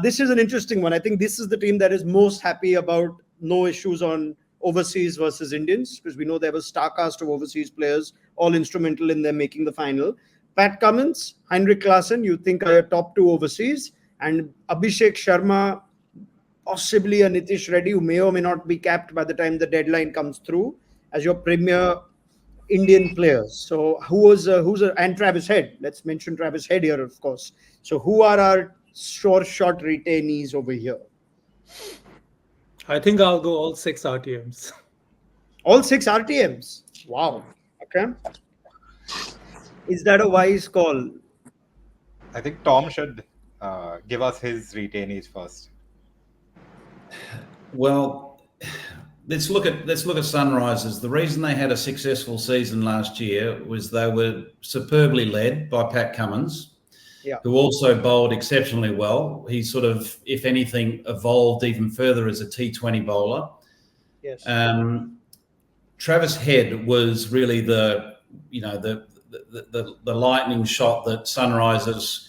This is an interesting one. I think this is the team that is most happy about no issues on overseas versus Indians, because we know there was star cast of overseas players, all instrumental in them making the final. Pat Cummins, Heinrich Klaasen, you think are your top two overseas, and Abhishek Sharma, possibly a Nitish Reddy, who may or may not be capped by the time the deadline comes through, as your premier Indian players. So and Travis Head. Let's mention Travis Head here, of course. So who are our short retainees over here? I think I'll go all 6 RTMs. All 6 RTMs? Wow. Okay. Is that a wise call? I think Tom should give us his retainees first. Well, let's look at Sunrisers. The reason they had a successful season last year was they were superbly led by Pat Cummins, who also bowled exceptionally well. He sort of, if anything, evolved even further as a T20 bowler. Yes. Travis Head was really the lightning shot that Sunrisers,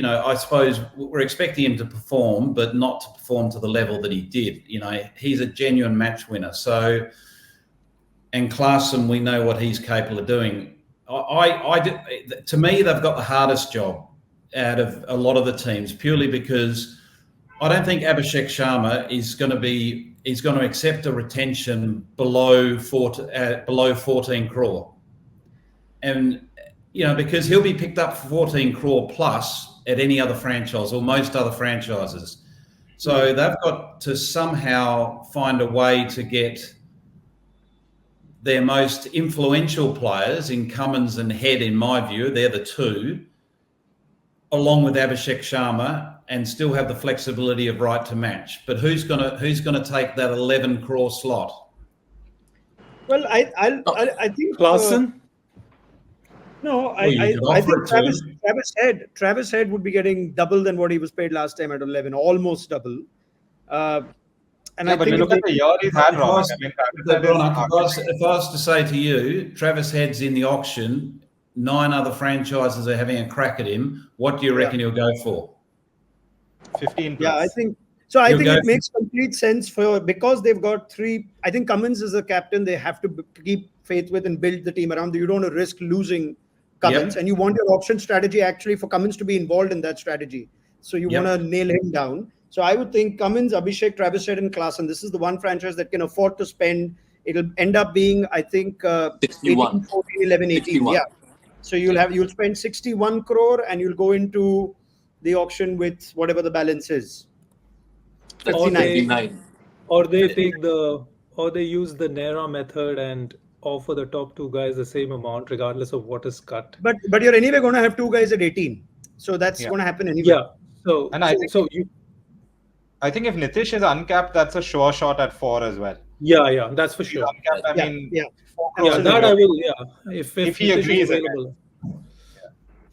I suppose we're expecting him to perform, but not to perform to the level that he did. He's a genuine match winner. So, and Klaasen, we know what he's capable of doing. To me, they've got the hardest job out of a lot of the teams, purely because I don't think Abhishek Sharma is going to accept a retention below 14 crore. And, because he'll be picked up for 14 crore plus at any other franchise or most other franchises. So they've got to somehow find a way to get their most influential players in Cummins and Head, in my view, they're the two, along with Abhishek Sharma, and still have the flexibility of right to match. But who's gonna take that 11 crore slot? Well, I think Klaasen. I think Travis Head would be getting double than what he was paid last time at 11, almost double. But you look at the year he's had, wrong. If I was to say to you, Travis Head's in the auction, 9 other franchises are having a crack at him. What do you reckon he'll go for? 15 plus. Yeah, I think so. I think it makes complete sense because they've got 3. I think Cummins is a captain they have to keep faith with and build the team around. You don't want to risk losing Cummins, and you want your option strategy actually for Cummins to be involved in that strategy. So you want to nail him down. So I would think Cummins, Abhishek, Travis Head, and Klaasen. This is the one franchise that can afford to spend. It'll end up being, I think, 61. 18, 14, 11, 18. 61. Yeah. So you'll spend 61 crore and you'll go into the auction with whatever the balance is. 59. Or they use the Nera method and offer the top 2 guys the same amount regardless of what is cut. But you're anyway going to have 2 guys at 18. So that's going to happen anyway. Yeah. So I think if Nitish is uncapped, that's a sure shot at 4 as well. Yeah, that's for sure. Uncapped, I mean, that I will. Yeah, if he agrees,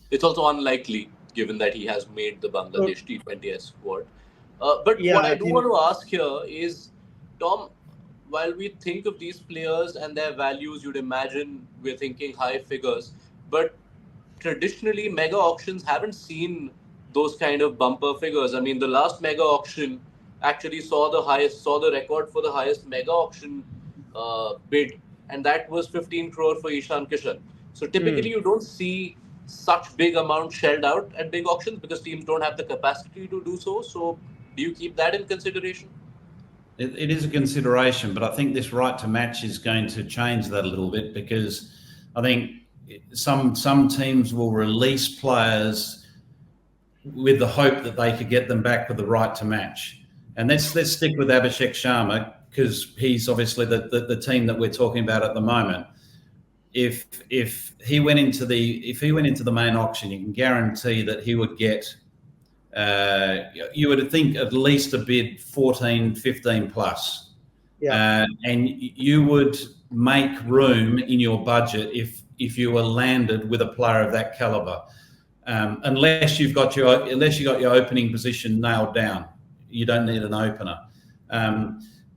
it's also unlikely given that he has made the Bangladesh T20 squad. But what I do want to ask here is, Tom, while we think of these players and their values, you'd imagine we're thinking high figures, but traditionally mega auctions haven't seen those kind of bumper figures. I mean, the last mega auction actually saw the record for the highest mega auction bid, and that was 15 crore for Ishan Kishan. So typically you don't see such big amounts shelled out at big auctions because teams don't have the capacity to do so. So do you keep that in consideration? It is a consideration, but I think this right to match is going to change that a little bit, because I think some teams will release players with the hope that they could get them back with the right to match. And let's stick with Abhishek Sharma, because he's obviously the team that we're talking about at the moment. If he went into the main auction, you can guarantee that he would get, you would think, at least a bid 14, 15 plus. Yeah. And you would make room in your budget if you were landed with a player of that caliber. Unless you got your opening position nailed down, you don't need an opener.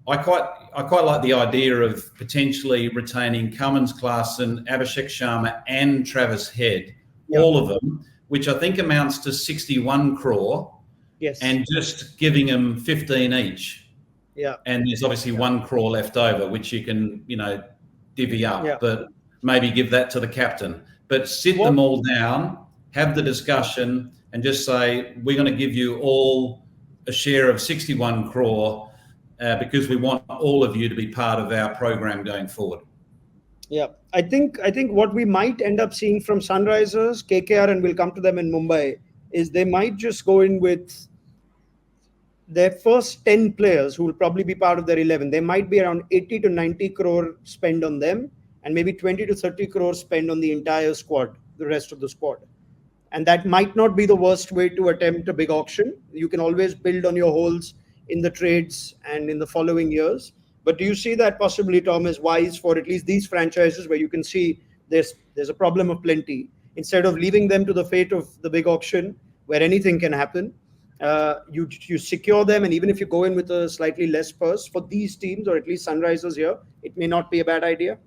I quite like the idea of potentially retaining Cummins, Klaasen, Abhishek Sharma, and Travis Head, all of them, which I think amounts to 61 crore. Yes. and just giving them 15 each. Yeah. And there's obviously 1 crore left over, which you can, divvy up, Yeah. but maybe give that to the captain. But sit them all down, have the discussion, and just say, we're going to give you all a share of 61 crore because we want all of you to be part of our program going forward. Yeah, I think what we might end up seeing from Sunrisers, KKR, and we'll come to them in Mumbai, is they might just go in with their first 10 players who will probably be part of their 11. There might be around 80 to 90 crore spend on them, and maybe 20 to 30 crore spend on the entire squad, the rest of the squad. And that might not be the worst way to attempt a big auction. You can always build on your holes in the trades and in the following years. But do you see that possibly, Tom, is wise for at least these franchises where you can see there's a problem of plenty? Instead of leaving them to the fate of the big auction where anything can happen, you secure them, and even if you go in with a slightly less purse for these teams, or at least Sunrisers here, it may not be a bad idea.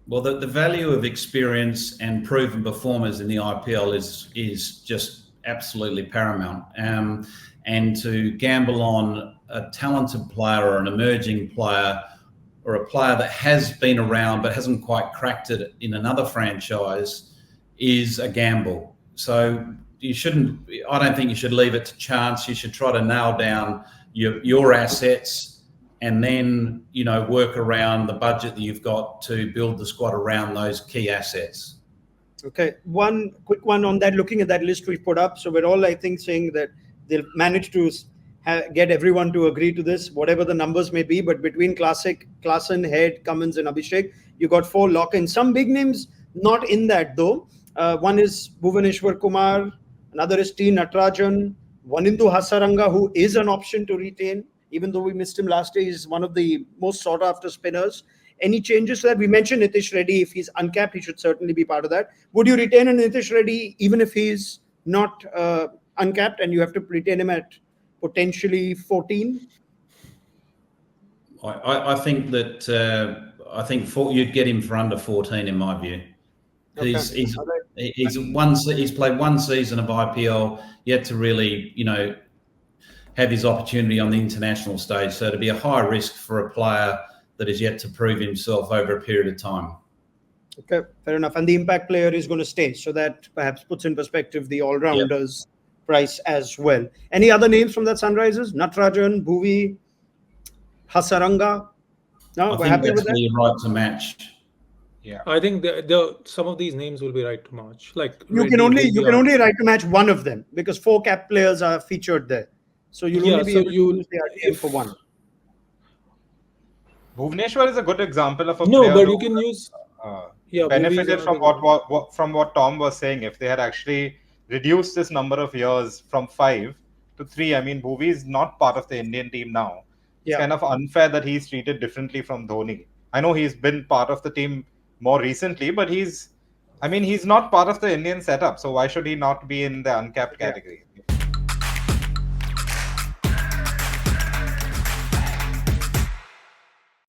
Well, the value of experience and proven performers in the IPL is just absolutely paramount. And to gamble on a talented player or an emerging player or a player that has been around but hasn't quite cracked it in another franchise is a gamble. So I don't think you should leave it to chance. You should try to nail down your assets and then, work around the budget that you've got to build the squad around those key assets. Okay, one quick one on that, looking at that list we put up. So we're all, I think, saying that they'll manage to get everyone to agree to this, whatever the numbers may be. But between Klaasen, Head, Cummins and Abhishek, you got 4 lock-ins. Some big names not in that, though. One is Bhuvaneshwar Kumar, another is T. Natarajan, Wanindu Hasaranga, who is an option to retain. Even though we missed him last year, he's one of the most sought-after spinners. Any changes to that? We mentioned Nitish Reddy. If he's uncapped, he should certainly be part of that. Would you retain a Nitish Reddy even if he's not uncapped and you have to retain him at potentially 14? I think that you'd get him for under 14 in my view. Okay. He's played 1 season of IPL, yet to really have his opportunity on the international stage. So to be a high risk for a player that is yet to prove himself over a period of time. Okay, fair enough. And the impact player is going to stay. So that perhaps puts in perspective the all-rounders price as well. Any other names from that Sunrisers? Natarajan, Bhuvi, Hasaranga? No, we're happy with that? Really right to match. Yeah, I think some of these names will be right to match. Like you can only right to match one of them because 4 cap players are featured there. So you'll only be able to use the RTM for one. Bhuvaneshwar is a good example of a No, player but who you can use benefited from what Tom was saying. If they had actually reduced this number of years from 5 to 3, I mean, Bhuvi is not part of the Indian team now. It's kind of unfair that he's treated differently from Dhoni. I know he's been part of the team more recently, but he's not part of the Indian setup. So why should he not be in the uncapped category?